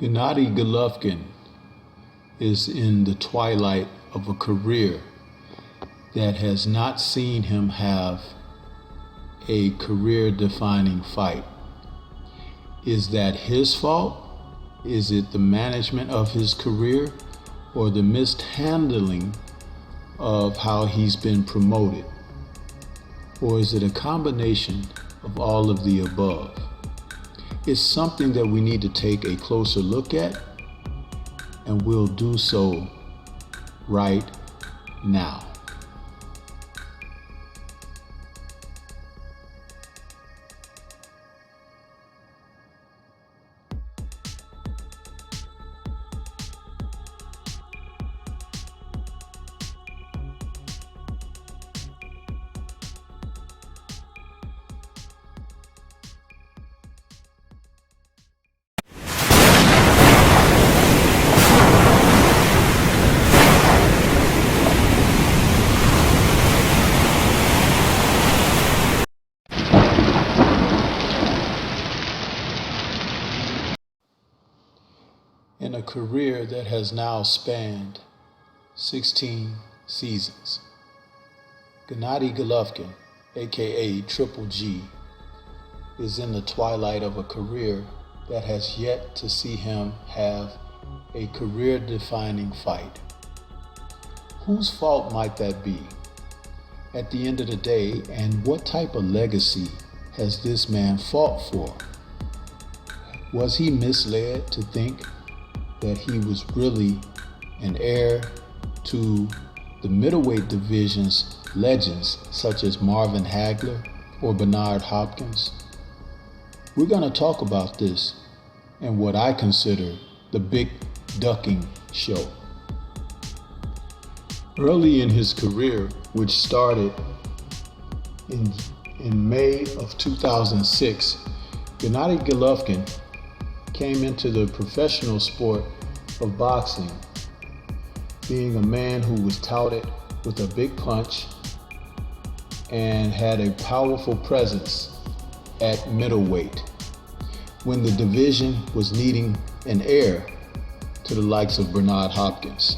Gennady Golovkin is in the twilight of a career that has not seen him have a career-defining fight. Is that his fault? Is it the management of his career or the mishandling of how he's been promoted? Or is it a combination of all of the above? It's something that we need to take a closer look at, and we'll do so right now. In a career that has now spanned 16 seasons, Gennady Golovkin, aka Triple G, is in the twilight of a career that has yet to see him have a career-defining fight. Whose fault might that be at the end of the day, and what type of legacy has this man fought for? Was he misled to think that he was really an heir to the middleweight division's legends such as Marvin Hagler or Bernard Hopkins? We're going to talk about this in what I consider the big ducking show. Early in his career, which started in May of 2006, Gennady Golovkin came into the professional sport of boxing, being a man who was touted with a big punch and had a powerful presence at middleweight when the division was needing an heir to the likes of Bernard Hopkins.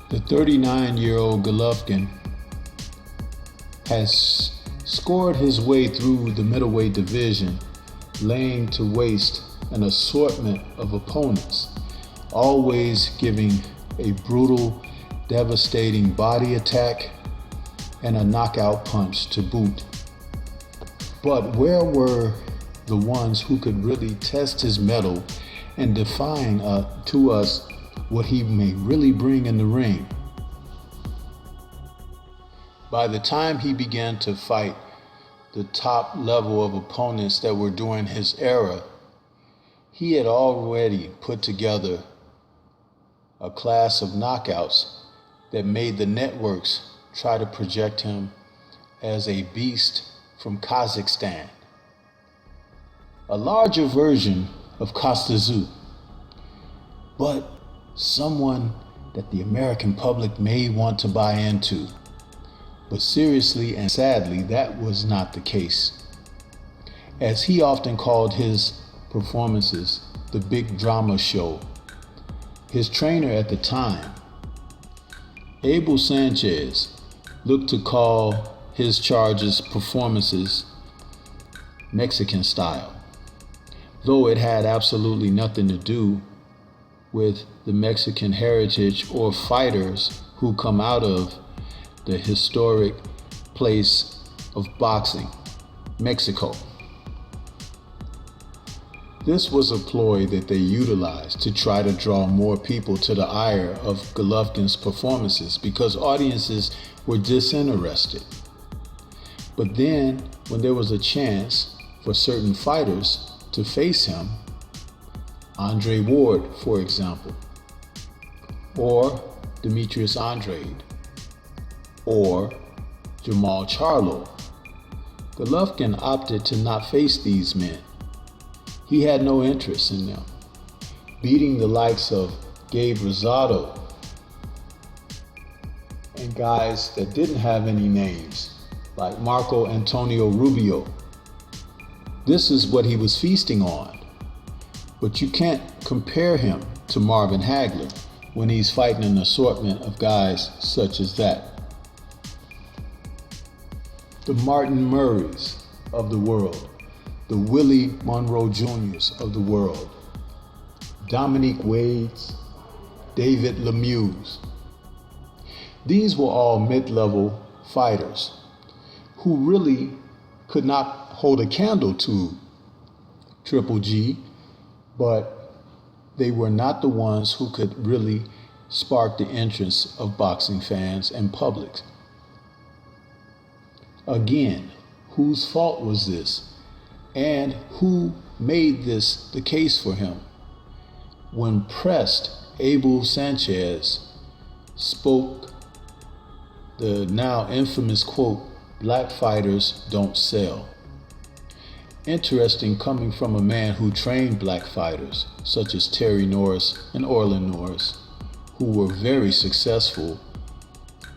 The 39-year-old Golovkin has scored his way through the middleweight division, laying to waste an assortment of opponents, always giving a brutal, devastating body attack and a knockout punch to boot. But where were the ones who could really test his mettle and define to us what he may really bring in the ring? By the time he began to fight the top level of opponents that were during his era, he had already put together a class of knockouts that made the networks try to project him as a beast from Kazakhstan, a larger version of Kostya, but someone that the American public may want to buy into. But seriously and sadly, that was not the case. As he often called his performances the big drama show, his trainer at the time, Abel Sanchez, looked to call his charges performances Mexican style, though it had absolutely nothing to do with the Mexican heritage or fighters who come out of the historic place of boxing, Mexico. This was a ploy that they utilized to try to draw more people to the ire of Golovkin's performances because audiences were disinterested. But then, when there was a chance for certain fighters to face him, Andre Ward, for example, or Demetrius Andrade, or Jamal Charlo, Golovkin opted to not face these men. He had no interest in them. Beating the likes of Gabe Rosado and guys that didn't have any names, like Marco Antonio Rubio. This is what he was feasting on. But you can't compare him to Marvin Hagler when he's fighting an assortment of guys such as that. The Martin Murrays of the world, the Willie Monroe Jr.'s of the world, Dominique Wades, David Lemieux. These were all mid-level fighters who really could not hold a candle to Triple G, but they were not the ones who could really spark the interest of boxing fans and public. Again, whose fault was this? And who made this the case for him? When pressed, Abel Sanchez spoke the now infamous quote, "Black fighters don't sell." Interesting, coming from a man who trained black fighters such as Terry Norris and Orlin Norris, who were very successful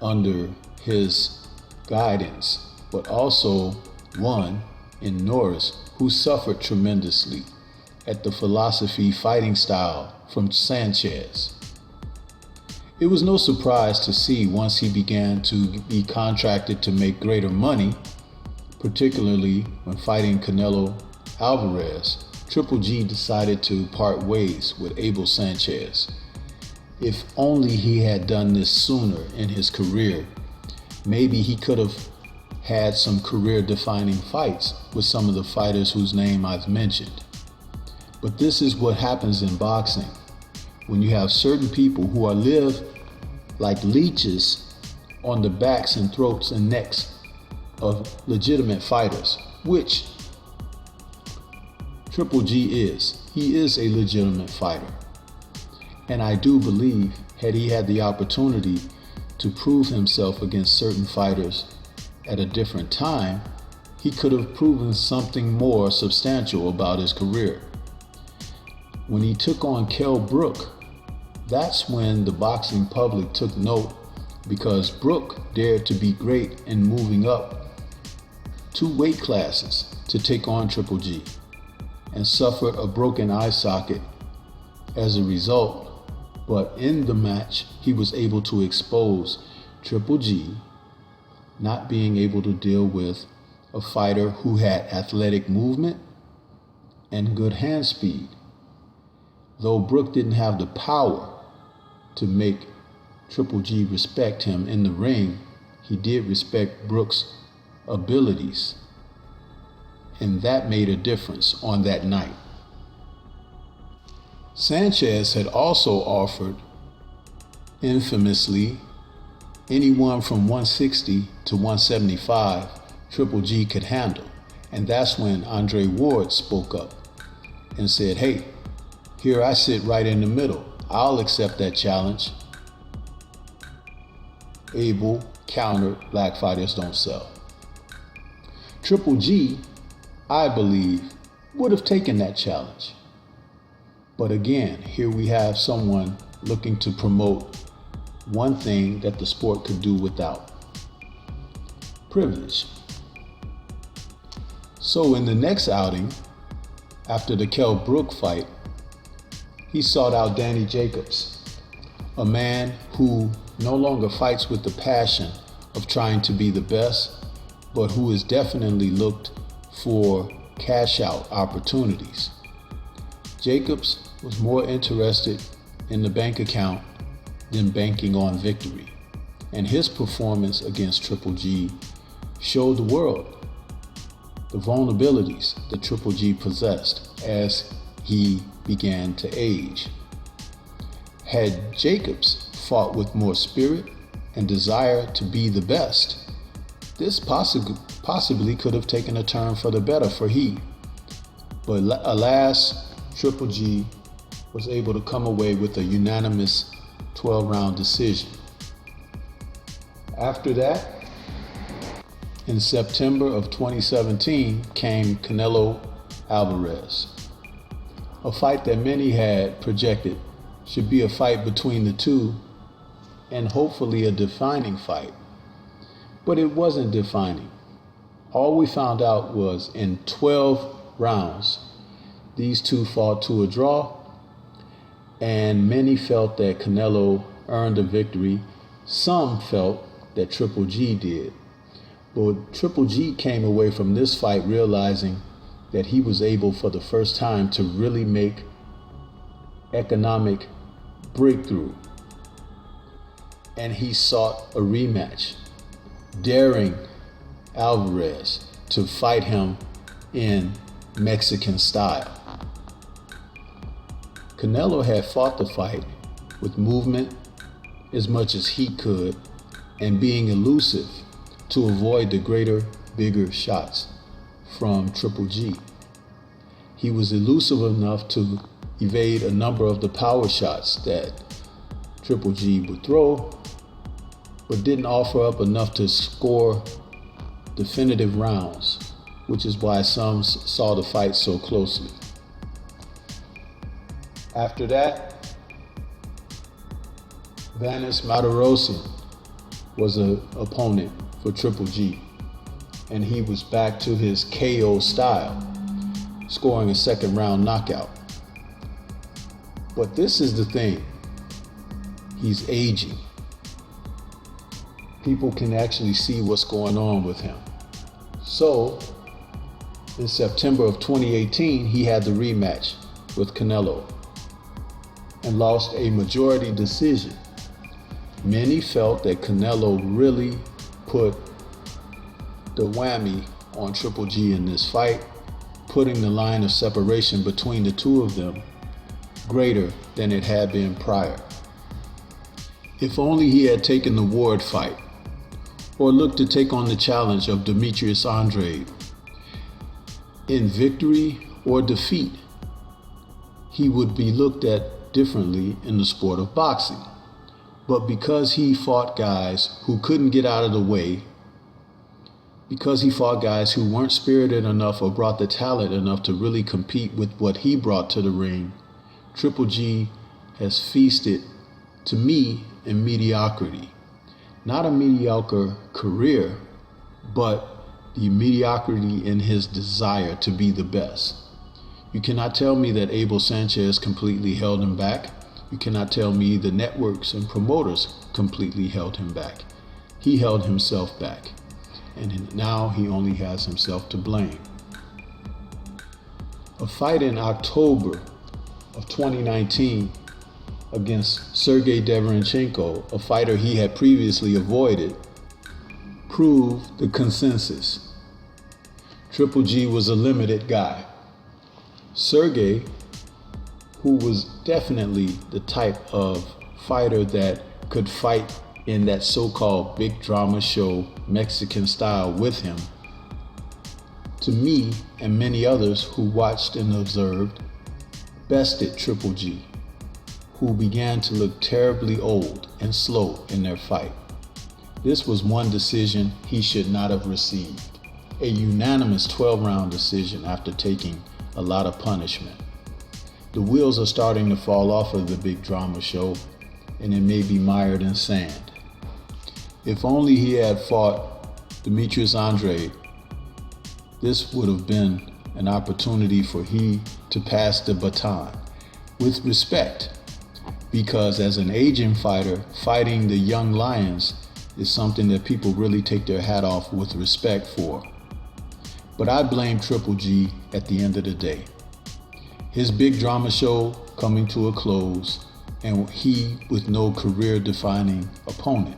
under his guidance, but also one in Norris who suffered tremendously at the philosophy fighting style from Sanchez. It was no surprise to see once he began to be contracted to make greater money, particularly when fighting Canelo Alvarez, Triple G decided to part ways with Abel Sanchez. If only he had done this sooner in his career, maybe he could have had some career-defining fights with some of the fighters whose name I've mentioned. But this is what happens in boxing. When you have certain people who are live like leeches on the backs and throats and necks of legitimate fighters, which Triple G is. He is a legitimate fighter. And I do believe, had he had the opportunity to prove himself against certain fighters at a different time, he could have proven something more substantial about his career. When he took on Kell Brook, that's when the boxing public took note, because Brook dared to be great in moving up 2 weight classes to take on Triple G and suffered a broken eye socket as a result. But in the match, he was able to expose Triple G not being able to deal with a fighter who had athletic movement and good hand speed. Though Brook didn't have the power to make Triple G respect him in the ring, he did respect Brook's abilities, and that made a difference on that night. Sanchez had also offered, infamously, anyone from 160 to 175 Triple G could handle, and that's when Andre Ward spoke up and said, "Hey, here I sit right in the middle. I'll accept that challenge." Abel countered, "Black fighters don't sell." Triple G, I believe, would have taken that challenge. But again, here we have someone looking to promote one thing that the sport could do without: privilege. So in the next outing, after the Kell Brook fight, he sought out Danny Jacobs, a man who no longer fights with the passion of trying to be the best, but who is definitely looked for cash out opportunities. Jacobs was more interested in the bank account than banking on victory, and his performance against Triple G showed the world the vulnerabilities that Triple G possessed as he began to age. Had Jacobs fought with more spirit and desire to be the best, this possibly could have taken a turn for the better for he. But alas, Triple G was able to come away with a unanimous 12-round decision. After that, in September of 2017 came Canelo Alvarez, a fight that many had projected should be a fight between the two and hopefully a defining fight. But it wasn't defining. All we found out was in 12 rounds, these two fought to a draw, and many felt that Canelo earned a victory. Some felt that Triple G did. But Triple G came away from this fight realizing that he was able for the first time to really make economic breakthrough. And he sought a rematch, daring Alvarez to fight him in Mexican style. Canelo had fought the fight with movement as much as he could and being elusive to avoid the greater, bigger shots from Triple G. He was elusive enough to evade a number of the power shots that Triple G would throw, but didn't offer up enough to score definitive rounds, which is why some saw the fight so closely. After that, Vanes Matarosen was an opponent for Triple G, and he was back to his KO style, scoring a second round knockout. But this is the thing, he's aging. People can actually see what's going on with him. So, in September of 2018, he had the rematch with Canelo and lost a majority decision. Many felt that Canelo really put the whammy on Triple G in this fight, putting the line of separation between the two of them greater than it had been prior. If only he had taken the Ward fight, or looked to take on the challenge of Demetrius Andrade. In victory or defeat, he would be looked at differently in the sport of boxing. But because he fought guys who couldn't get out of the way, because he fought guys who weren't spirited enough or brought the talent enough to really compete with what he brought to the ring, Triple G has feasted, to me, in mediocrity. Not a mediocre career, but the mediocrity in his desire to be the best. You cannot tell me that Abel Sanchez completely held him back. You cannot tell me the networks and promoters completely held him back. He held himself back, and now he only has himself to blame. A fight in October of 2019 against Sergey Deverenchenko, a fighter he had previously avoided, proved the consensus. Triple G was a limited guy. Sergey, who was definitely the type of fighter that could fight in that so-called big drama show Mexican style with him, to me and many others who watched and observed, bested Triple G, who began to look terribly old and slow in their fight. This was one decision he should not have received, a unanimous 12-round decision after taking a lot of punishment. The wheels are starting to fall off of the big drama show, and it may be mired in sand. If only he had fought Demetrius Andrade, this would have been an opportunity for he to pass the baton with respect, because as an aging fighter, fighting the young lions is something that people really take their hat off with respect for. But I blame Triple G at the end of the day. His big drama show coming to a close, and he with no career-defining opponent.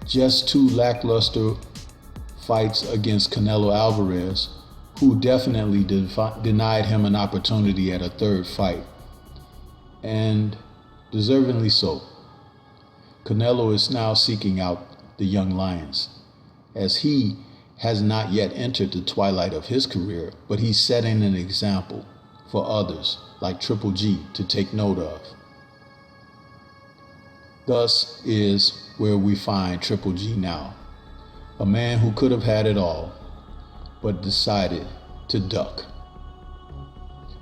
Just two lackluster fights against Canelo Alvarez, who definitely denied him an opportunity at a third fight, and deservingly so. Canelo is now seeking out the young lions, as he has not yet entered the twilight of his career, but he's setting an example for others like Triple G to take note of. Thus is where we find Triple G now, a man who could have had it all, but decided to duck.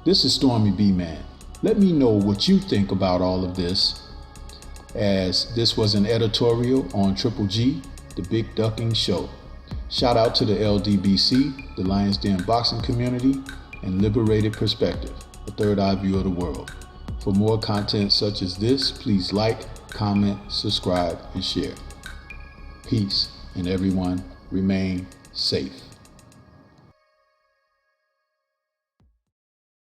This is Stormy B Man. Let me know what you think about all of this. as this was an editorial on Triple G, the Big Ducking Show. Shout out to the LDBC, the Lions Den boxing community, and Liberated Perspective, a third eye view of the world. For more content such as this, please like, comment, subscribe, and share. Peace, and everyone remain safe.